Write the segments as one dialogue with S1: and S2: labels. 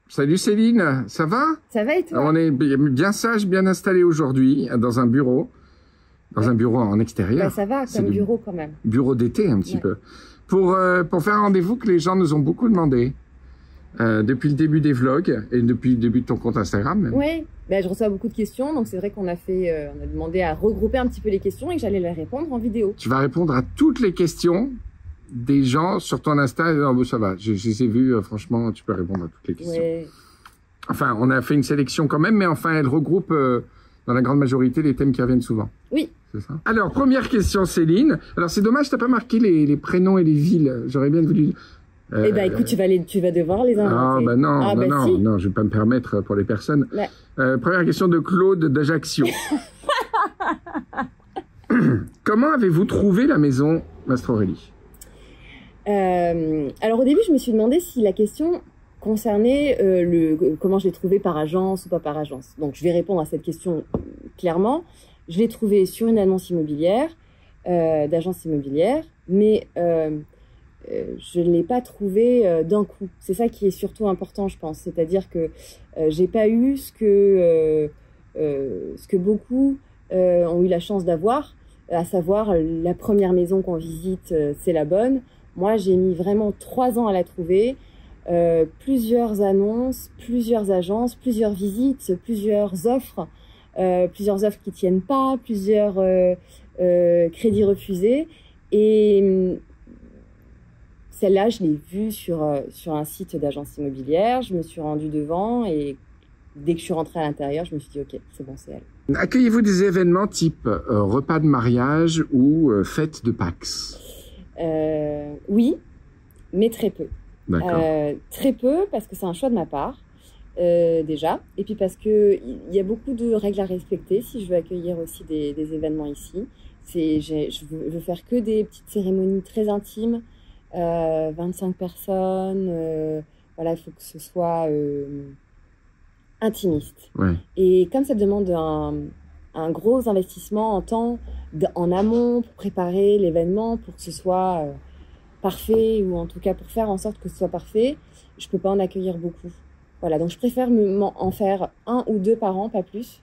S1: Salut Céline, ça va?
S2: Ça va et toi?
S1: On est bien sage, bien installé aujourd'hui dans un bureau. Dans un bureau en extérieur.
S2: Bah, ça va, comme bureau quand même.
S1: Bureau d'été un petit peu. Pour faire un rendez-vous que les gens nous ont beaucoup demandé. Depuis le début des vlogs et depuis le début de ton compte Instagram.
S2: Oui, bah, je reçois beaucoup de questions, donc c'est vrai qu'on a fait, on a demandé à regrouper un petit peu les questions et que j'allais les répondre en vidéo.
S1: Tu vas répondre à toutes les questions des gens sur ton Insta. Non, ça va, je les ai vues, franchement, tu peux répondre à toutes les questions.
S2: Ouais.
S1: Enfin, on a fait une sélection quand même, mais enfin, elle regroupe dans la grande majorité les thèmes qui reviennent souvent.
S2: Oui.
S1: C'est ça. Alors, première question, Céline. Alors, c'est dommage, t'as pas marqué les prénoms et les villes. J'aurais bien voulu...
S2: Eh ben, écoute, tu vas devoir les inventer.
S1: Ah, bah non,
S2: ah, bah,
S1: non,
S2: si.
S1: non, je vais pas me permettre pour les personnes.
S2: Ouais.
S1: Première question de Claude d'Ajaccio. Comment avez-vous trouvé la maison Mastrorélie?
S2: Alors, au début, je me suis demandé si la question concernait comment je l'ai trouvée par agence ou pas par agence. Donc, je vais répondre à cette question clairement. Je l'ai trouvée sur une annonce immobilière, d'agence immobilière, mais je ne l'ai pas trouvée d'un coup. C'est ça qui est surtout important, je pense. C'est-à-dire que j'ai pas eu ce que beaucoup ont eu la chance d'avoir, à savoir la première maison qu'on visite, c'est la bonne. Moi, j'ai mis vraiment 3 ans à la trouver. Plusieurs annonces, plusieurs agences, plusieurs visites, plusieurs offres qui tiennent pas, plusieurs crédits refusés. Et celle-là, je l'ai vue sur un site d'agence immobilière. Je me suis rendue devant et dès que je suis rentrée à l'intérieur, je me suis dit, OK, c'est bon, c'est elle.
S1: Accueillez-vous des événements type repas de mariage ou fête de Pax?
S2: Oui, mais très peu.
S1: D'accord.
S2: Très peu parce que c'est un choix de ma part, déjà. Et puis parce qu'il y a beaucoup de règles à respecter si je veux accueillir aussi des événements ici. Je veux faire que des petites cérémonies très intimes. 25 personnes, voilà, il faut que ce soit intimiste.
S1: Ouais.
S2: Et comme ça demande un gros investissement en temps, en amont, pour préparer l'événement, pour que ce soit parfait, ou en tout cas pour faire en sorte que ce soit parfait, je peux pas en accueillir beaucoup. Voilà, donc je préfère en faire 1 ou 2 par an, pas plus,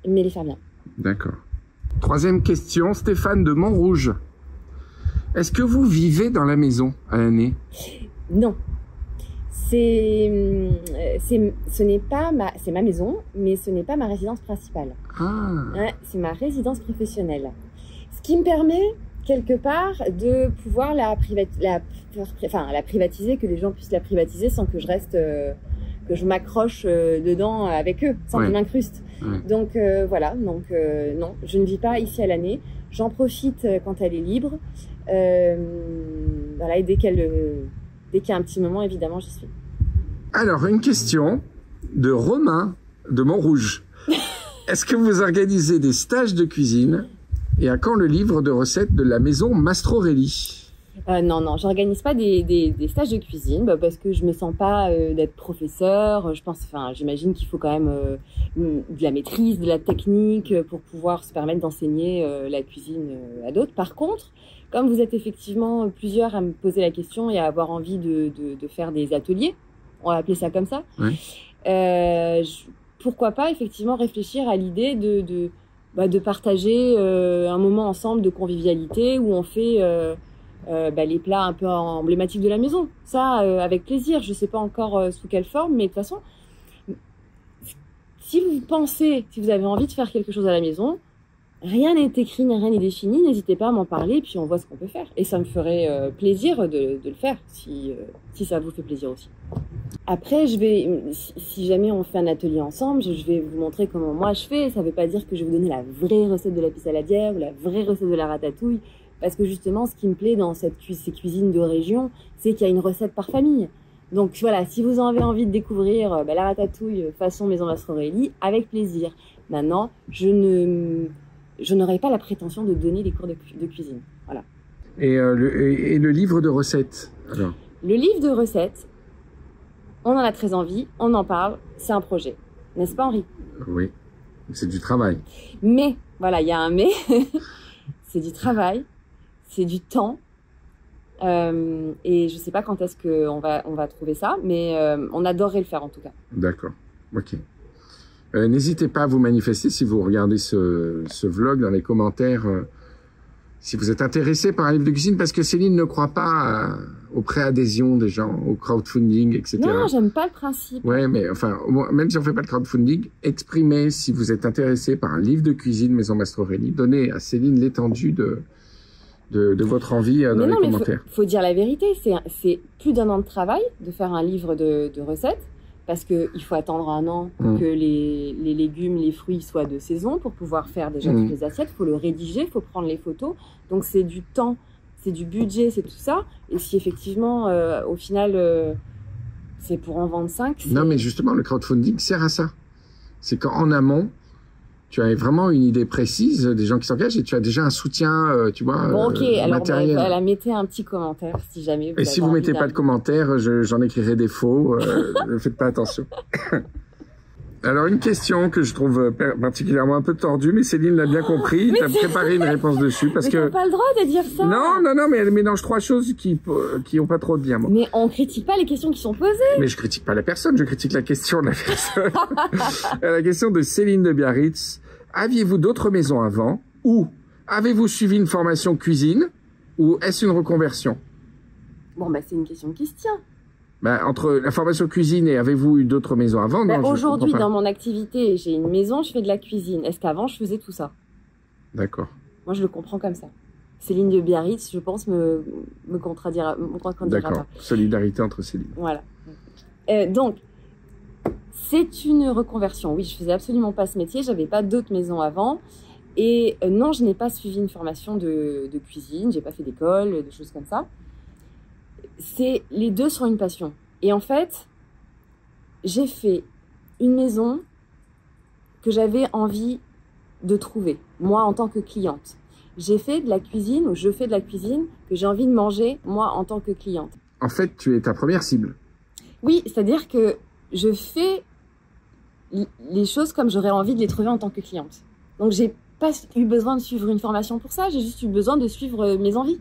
S2: mais les faire bien.
S1: D'accord. Troisième question, Stéphane de Montrouge. Est-ce que vous vivez dans la maison à l'année?
S2: Non. C'est ma maison, mais ce n'est pas ma résidence principale.
S1: Ah.
S2: Ouais, c'est ma résidence professionnelle. Ce qui me permet, quelque part, de pouvoir la privatiser, que les gens puissent la privatiser sans que je reste, que je m'accroche dedans avec eux, sans qu'ils m'incrustent. Ouais. Donc voilà, non, je ne vis pas ici à l'année. J'en profite quand elle est libre. Voilà, et dès qu'il y a un petit moment, évidemment, j'y suis.
S1: Alors, une question de Romain de Montrouge. Est-ce que vous organisez des stages de cuisine et à quand le livre de recettes de la maison Mastrorélie?
S2: Non, j'organise pas des stages de cuisine parce que je me sens pas d'être professeur. J'imagine qu'il faut quand même de la maîtrise, de la technique pour pouvoir se permettre d'enseigner la cuisine à d'autres. Par contre, comme vous êtes effectivement plusieurs à me poser la question et à avoir envie de faire des ateliers, on va appeler ça comme ça, pourquoi pas effectivement réfléchir à l'idée de partager un moment ensemble de convivialité où on fait les plats un peu emblématiques de la maison. Ça, avec plaisir. Je sais pas encore sous quelle forme, mais de toute façon, si vous avez envie de faire quelque chose à la maison, rien n'est écrit, rien n'est défini, n'hésitez pas à m'en parler, puis on voit ce qu'on peut faire. Et ça me ferait plaisir de le faire, si ça vous fait plaisir aussi. Après, si jamais on fait un atelier ensemble, je vais vous montrer comment moi je fais. Ça veut pas dire que je vais vous donner la vraie recette de la pissaladière ou la vraie recette de la ratatouille. Parce que justement, ce qui me plaît dans ces cuisines de région, c'est qu'il y a une recette par famille. Donc voilà, si vous avez envie de découvrir la ratatouille façon Maison Mastrorélie, avec plaisir. Maintenant, je n'aurai pas la prétention de donner des cours de cuisine. Voilà.
S1: Et le livre de recettes alors?
S2: Le livre de recettes, on en a très envie, on en parle, c'est un projet. N'est-ce pas, Henri?
S1: Oui, c'est du travail.
S2: Mais, voilà, il y a un mais, c'est du travail. C'est du temps Et je sais pas quand est-ce qu'on va trouver ça, mais on adorerait le faire en tout cas.
S1: D'accord, ok. N'hésitez pas à vous manifester si vous regardez ce vlog dans les commentaires, si vous êtes intéressé par un livre de cuisine, parce que Céline ne croit pas aux préadhésions des gens, au crowdfunding, etc.
S2: Non, j'aime pas le principe.
S1: Ouais, mais enfin, même si on fait pas de crowdfunding, exprimez si vous êtes intéressé par un livre de cuisine Maison Mastrorélie, donnez à Céline l'étendue de votre envie dans les commentaires.
S2: Faut dire la vérité, c'est plus d'1 an de travail de faire un livre de recettes, parce qu'il faut attendre 1 an pour que les légumes, les fruits soient de saison, pour pouvoir faire déjà toutes les assiettes. Il faut le rédiger, il faut prendre les photos. Donc c'est du temps, c'est du budget, c'est tout ça. Et si effectivement, au final, c'est pour en vendre 5...
S1: Non, mais justement, le crowdfunding sert à ça. C'est qu'en amont, tu as vraiment une idée précise des gens qui s'engagent et tu as déjà un soutien, tu vois,
S2: bon, ok, alors
S1: matériel.
S2: Voilà, mettez un petit commentaire si jamais vous
S1: Et si vous mettez pas de commentaire, j'en écrirai des faux. Ne faites pas attention. Alors, une question que je trouve particulièrement un peu tordue, mais Céline l'a bien compris. Tu as préparé une réponse dessus. Parce que
S2: t'as pas le droit de dire ça.
S1: Non, mais elle mélange 3 choses qui ont pas trop de lien, moi.
S2: Mais on critique pas les questions qui sont posées.
S1: Mais je critique pas la personne, je critique la question de la personne. La question de Céline de Biarritz. Aviez-vous d'autres maisons avant? Ou avez-vous suivi une formation cuisine? Ou est-ce une reconversion?
S2: Bon, bah, c'est une question qui se tient.
S1: Bah, entre la formation cuisine et avez-vous eu d'autres maisons avant?
S2: Bah, aujourd'hui, dans mon activité, j'ai une maison, je fais de la cuisine. Est-ce qu'avant, je faisais tout ça?
S1: D'accord.
S2: Moi, je le comprends comme ça. Céline de Biarritz, je pense, me contredira
S1: D'accord.
S2: pas.
S1: Solidarité entre Céline.
S2: Voilà. Donc, c'est une reconversion. Oui, je faisais absolument pas ce métier. J'avais pas d'autres maisons avant. Et non, je n'ai pas suivi une formation de cuisine. J'ai pas fait d'école, des choses comme ça. Les deux sont une passion. Et en fait, j'ai fait une maison que j'avais envie de trouver, moi en tant que cliente. J'ai fait de la cuisine, ou je fais de la cuisine, que j'ai envie de manger, moi en tant que cliente.
S1: En fait, tu es ta première cible.
S2: Oui, c'est-à-dire que je fais les choses comme j'aurais envie de les trouver en tant que cliente. Donc, j'ai pas eu besoin de suivre une formation pour ça, j'ai juste eu besoin de suivre mes envies.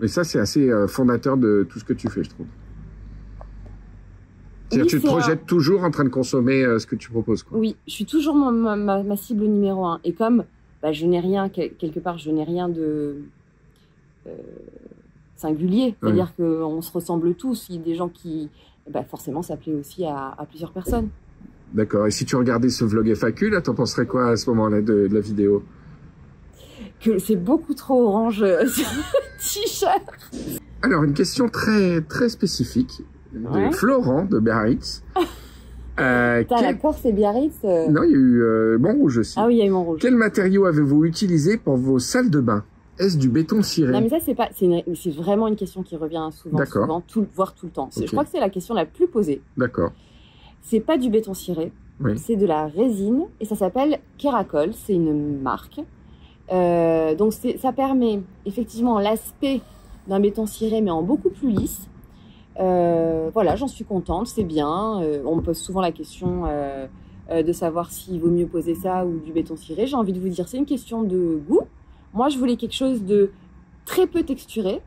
S1: Et ça, c'est assez fondateur de tout ce que tu fais, je trouve. C'est-à-dire que tu te projettes toujours en train de consommer ce que tu proposes, quoi.
S2: Oui, je suis toujours ma cible numéro 1. Et comme bah, je n'ai rien, quelque part, je n'ai rien de singulier. C'est-à-dire qu'on se ressemble tous. Il y a des gens qui, bah, forcément, ça plaît aussi à plusieurs personnes.
S1: D'accord. Et si tu regardais ce vlog FAQ, là, t'en penserais quoi à ce moment-là de la vidéo?
S2: Que c'est beaucoup trop orange sur le t-shirt.
S1: Alors, une question très, très spécifique de Florent de Biarritz.
S2: La Corse et Biarritz.
S1: Non, il y a eu Montrouge aussi.
S2: Ah oui, il y a eu Montrouge.
S1: Quel matériau avez-vous utilisé pour vos salles de bain? Est-ce du béton ciré?
S2: Non, mais ça, c'est vraiment une question qui revient souvent, voire tout le temps. Je crois que c'est la question la plus posée.
S1: D'accord.
S2: C'est pas du béton ciré, c'est de la résine et ça s'appelle Keracol, c'est une marque. Donc ça permet effectivement l'aspect d'un béton ciré mais en beaucoup plus lisse. Voilà, j'en suis contente, c'est bien. On me pose souvent la question de savoir s'il vaut mieux poser ça ou du béton ciré. J'ai envie de vous dire, c'est une question de goût. Moi, je voulais quelque chose de très peu texturé.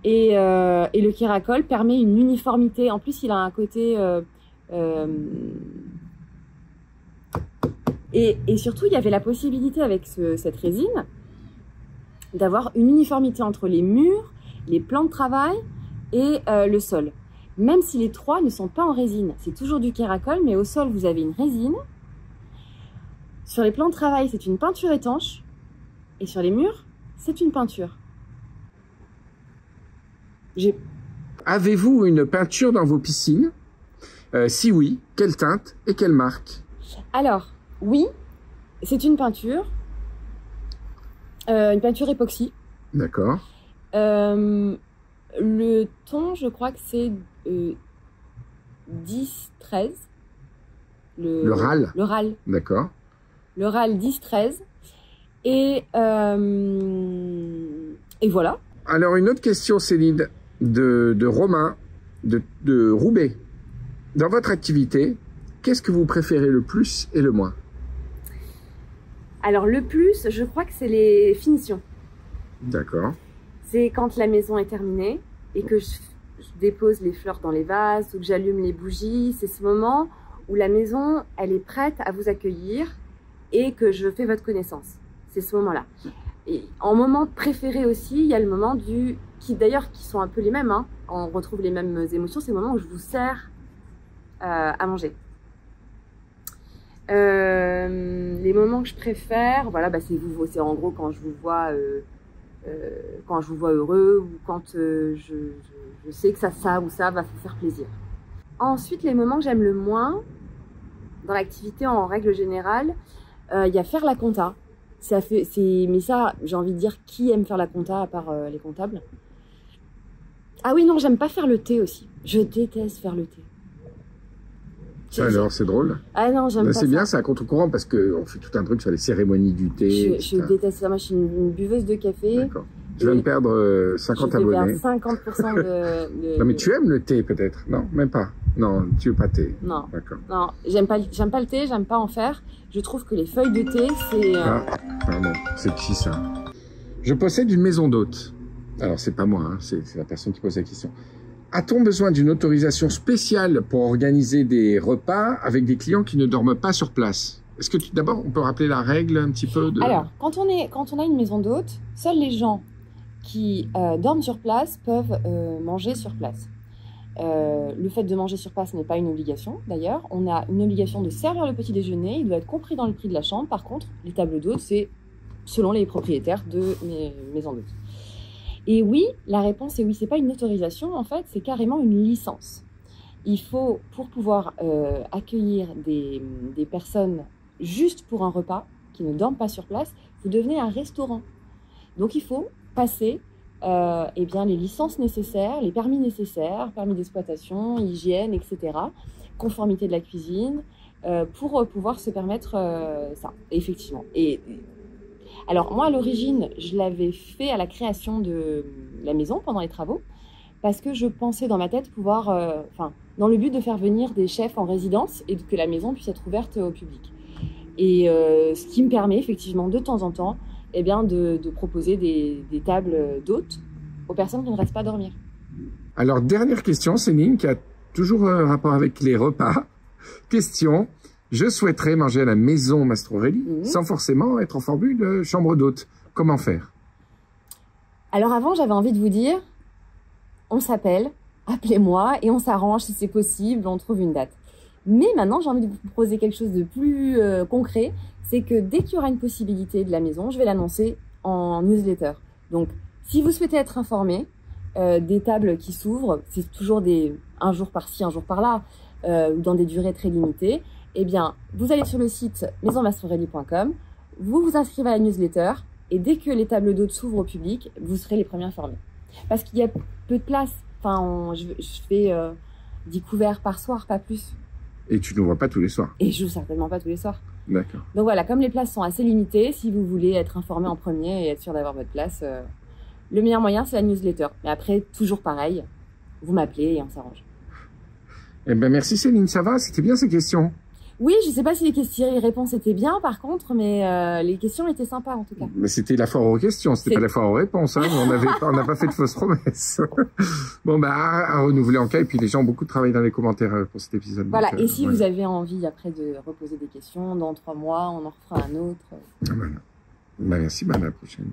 S2: Et le Keracol permet une uniformité. En plus, il a un côté... Et surtout, il y avait la possibilité avec cette résine d'avoir une uniformité entre les murs, les plans de travail et le sol. Même si les trois ne sont pas en résine, c'est toujours du Keracol, mais au sol, vous avez une résine. Sur les plans de travail, c'est une peinture étanche. Et sur les murs, c'est une peinture.
S1: Avez-vous une peinture dans vos piscines? Si oui, quelle teinte et quelle marque?
S2: Alors, oui, c'est une peinture époxy.
S1: D'accord.
S2: Le ton, je crois que c'est 10-13.
S1: Le RAL?
S2: Le RAL.
S1: D'accord.
S2: Le RAL 10-13. Et voilà.
S1: Alors, une autre question, Céline, de Romain, de Roubaix. Dans votre activité, qu'est-ce que vous préférez le plus et le moins?
S2: Alors, le plus, je crois que c'est les finitions.
S1: D'accord.
S2: C'est quand la maison est terminée et que je dépose les fleurs dans les vases ou que j'allume les bougies. C'est ce moment où la maison, elle est prête à vous accueillir et que je fais votre connaissance. C'est ce moment-là. Et en moment préféré aussi, il y a le moment qui sont un peu les mêmes, hein. On retrouve les mêmes émotions, c'est le moment où je vous sers à manger. Les moments que je préfère, voilà, bah c'est en gros quand je vous vois heureux ou quand je sais que ça ou ça va vous faire plaisir. Ensuite, les moments que j'aime le moins dans l'activité en règle générale, il y a faire la compta. Mais ça, j'ai envie de dire, qui aime faire la compta à part les comptables? Ah oui, non, j'aime pas faire le thé aussi. Je déteste faire le thé.
S1: Alors, c'est drôle.
S2: Ah non, j'aime pas ça.
S1: C'est bien, c'est à contre-courant parce qu'on fait tout un truc sur les cérémonies du thé.
S2: Je déteste ça. Moi, je suis une buveuse de café.
S1: D'accord. Tu vas me perdre 50 abonnés.
S2: Je vais perdre 50% de...
S1: Non, mais tu aimes le thé peut-être? Non, même pas. Non, tu veux pas thé.
S2: Non.
S1: D'accord.
S2: Non, j'aime pas le thé, j'aime pas en faire. Je trouve que les feuilles de thé, c'est...
S1: Ah, pardon, c'est qui ça? Je possède une maison d'hôtes. Alors, c'est pas moi, hein, c'est la personne qui pose la question. A-t-on besoin d'une autorisation spéciale pour organiser des repas avec des clients qui ne dorment pas sur place? Est-ce que d'abord, on peut rappeler la règle un petit peu de...
S2: Alors, quand on a une maison d'hôtes, seuls les gens qui dorment sur place peuvent manger sur place. Le fait de manger sur place n'est pas une obligation, d'ailleurs. On a une obligation de servir le petit déjeuner. Il doit être compris dans le prix de la chambre. Par contre, les tables d'hôtes, c'est selon les propriétaires de mes maisons d'hôtes. Et oui, la réponse est oui. C'est pas une autorisation, en fait, c'est carrément une licence. Il faut, pour pouvoir accueillir des personnes juste pour un repas, qui ne dorment pas sur place, vous devenez un restaurant. Donc il faut passer eh bien, les licences nécessaires, les permis nécessaires, permis d'exploitation, hygiène, etc., conformité de la cuisine, pour pouvoir se permettre ça, effectivement. Et alors moi, à l'origine, je l'avais fait à la création de la maison pendant les travaux, parce que je pensais dans ma tête pouvoir, dans le but de faire venir des chefs en résidence et que la maison puisse être ouverte au public. Et ce qui me permet effectivement de temps en temps eh bien, de proposer des tables d'hôtes aux personnes qui ne restent pas dormir.
S1: Alors, dernière question, Céline, qui a toujours rapport avec les repas. Question, je souhaiterais manger à la maison Mastroréli sans forcément être en formule de chambre d'hôte. Comment faire?
S2: Alors avant, j'avais envie de vous dire, on s'appelle, appelez-moi et on s'arrange si c'est possible, on trouve une date. Mais maintenant, j'ai envie de vous proposer quelque chose de plus concret. C'est que dès qu'il y aura une possibilité de la maison, je vais l'annoncer en newsletter. Donc, si vous souhaitez être informé des tables qui s'ouvrent, c'est toujours un jour par-ci, un jour par-là, dans des durées très limitées, eh bien, vous allez sur le site maisonmastroréli.com, vous vous inscrivez à la newsletter, et dès que les tables d'hôtes s'ouvrent au public, vous serez les premiers informés. Parce qu'il y a peu de place. Enfin, je fais 10 couverts par soir, pas plus.
S1: Et tu ne vois pas tous les soirs?
S2: Et je joue certainement pas tous les soirs.
S1: D'accord.
S2: Donc voilà, comme les places sont assez limitées, si vous voulez être informé en premier et être sûr d'avoir votre place, le meilleur moyen, c'est la newsletter. Mais après, toujours pareil, vous m'appelez et on s'arrange.
S1: Eh ben merci Céline, ça va? C'était bien ces questions?
S2: Oui, je sais pas si les réponses étaient bien par contre, mais les questions étaient sympas en tout cas.
S1: Mais c'était la foire aux questions, c'était pas la foire aux réponses. Hein. On n'a pas fait de fausses promesses. Bon, bah, à renouveler en cas. Et puis les gens ont beaucoup de travail dans les commentaires pour cet épisode.
S2: Voilà,
S1: donc,
S2: et si vous avez envie après de reposer des questions, dans 3 mois, on en refera un autre.
S1: Ah, voilà. Bah, merci, à la prochaine.